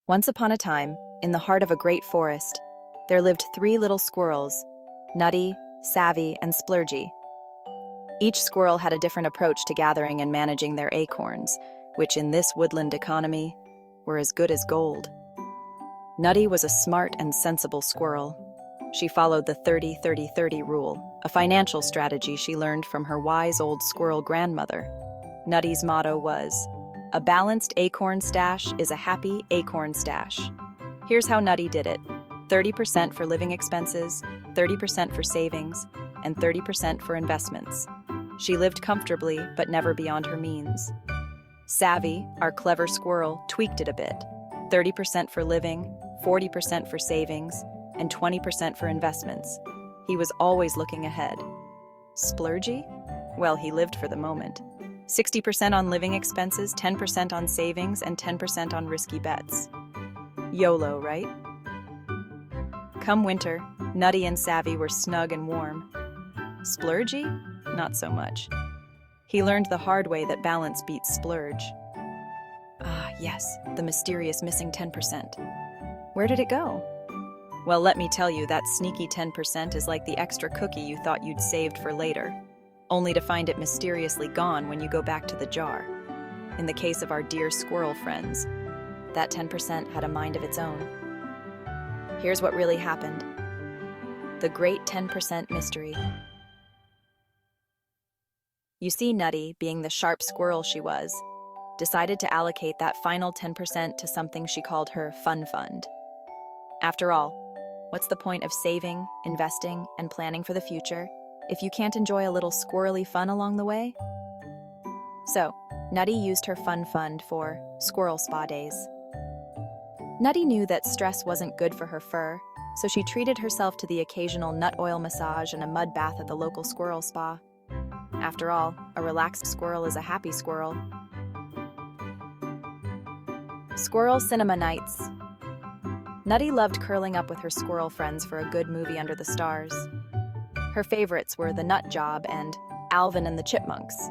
Once upon a time, in the heart of a great forest, there lived three little squirrels, Nutty, Savvy, and Splurgy. Each squirrel had a different approach to gathering and managing their acorns, which in this woodland economy were as good as gold. Nutty was a smart and sensible squirrel. She followed the 30-30-30 rule, a financial strategy she learned from her wise old squirrel grandmother. Nutty's motto was, "A balanced acorn stash is a happy acorn stash." Here's how Nutty did it. 30% for living expenses, 30% for savings, and 30% for investments. She lived comfortably, but never beyond her means. Savvy, our clever squirrel, tweaked it a bit. 30% for living, 40% for savings, and 20% for investments. He was always looking ahead. Splurgy? Well, he lived for the moment. 60% on living expenses, 10% on savings, and 10% on risky bets. YOLO, right? Come winter, Nutty and Savvy were snug and warm. Splurgy? Not so much. He learned the hard way that balance beats splurge. Ah, yes, the mysterious missing 10%. Where did it go? Well, let me tell you, that sneaky 10% is like the extra cookie you thought you'd saved for later, only to find it mysteriously gone when you go back to the jar. In the case of our dear squirrel friends, that 10% had a mind of its own. Here's what really happened. The great 10% mystery. You see, Nutty, being the sharp squirrel she was, decided to allocate that final 10% to something she called her fun fund. After all, what's the point of saving, investing, and planning for the future if you can't enjoy a little squirrely fun along the way? So, Nutty used her fun fund for squirrel spa days. Nutty knew that stress wasn't good for her fur, so she treated herself to the occasional nut oil massage and a mud bath at the local squirrel spa. After all, a relaxed squirrel is a happy squirrel. Squirrel cinema nights. Nutty loved curling up with her squirrel friends for a good movie under the stars. Her favorites were The Nut Job and Alvin and the Chipmunks.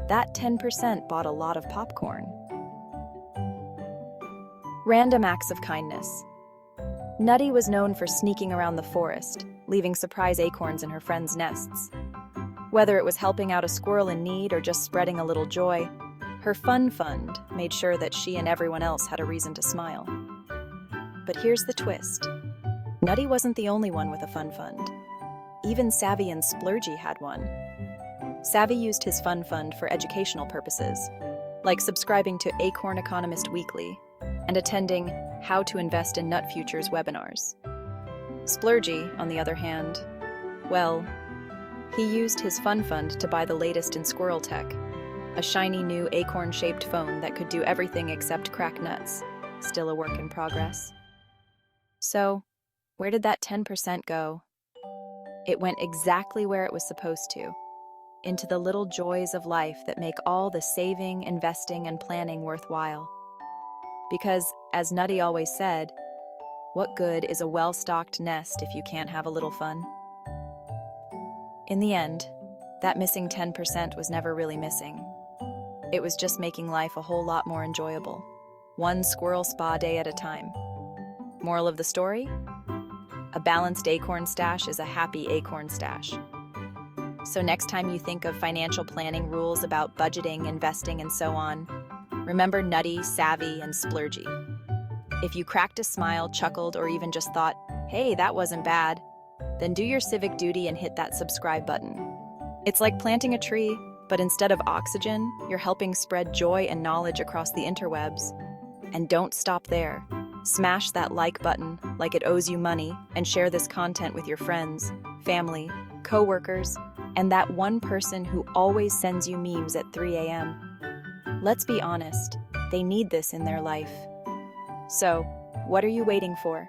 That 10% bought a lot of popcorn. Random acts of kindness. Nutty was known for sneaking around the forest, leaving surprise acorns in her friends' nests. Whether it was helping out a squirrel in need or just spreading a little joy, her fun fund made sure that she and everyone else had a reason to smile. But here's the twist. Nutty wasn't the only one with a fun fund. Even Savvy and Splurgy had one. Savvy used his fun fund for educational purposes, like subscribing to Acorn Economist Weekly and attending How to Invest in Nut Futures webinars. Splurgy, on the other hand, well, he used his fun fund to buy the latest in squirrel tech, a shiny new acorn-shaped phone that could do everything except crack nuts, still a work in progress. So, where did that 10% go? It went exactly where it was supposed to, into the little joys of life that make all the saving, investing, and planning worthwhile. Because, as Nutty always said, what good is a well-stocked nest if you can't have a little fun? In the end, that missing 10% was never really missing. It was just making life a whole lot more enjoyable, one squirrel spa day at a time. Moral of the story? A balanced acorn stash is a happy acorn stash. So next time you think of financial planning rules about budgeting, investing, and so on, remember Nutty, Savvy, and Splurgy. If you cracked a smile, chuckled, or even just thought, hey, that wasn't bad, then do your civic duty and hit that subscribe button. It's like planting a tree, but instead of oxygen, you're helping spread joy and knowledge across the interwebs. And don't stop there. Smash that like button like it owes you money and share this content with your friends, family, coworkers, and that one person who always sends you memes at 3 a.m. Let's be honest, they need this in their life. So, what are you waiting for?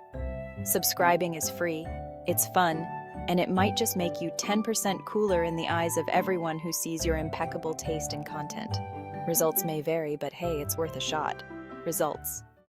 Subscribing is free, it's fun, and it might just make you 10% cooler in the eyes of everyone who sees your impeccable taste in content. Results may vary, but hey, it's worth a shot. Results.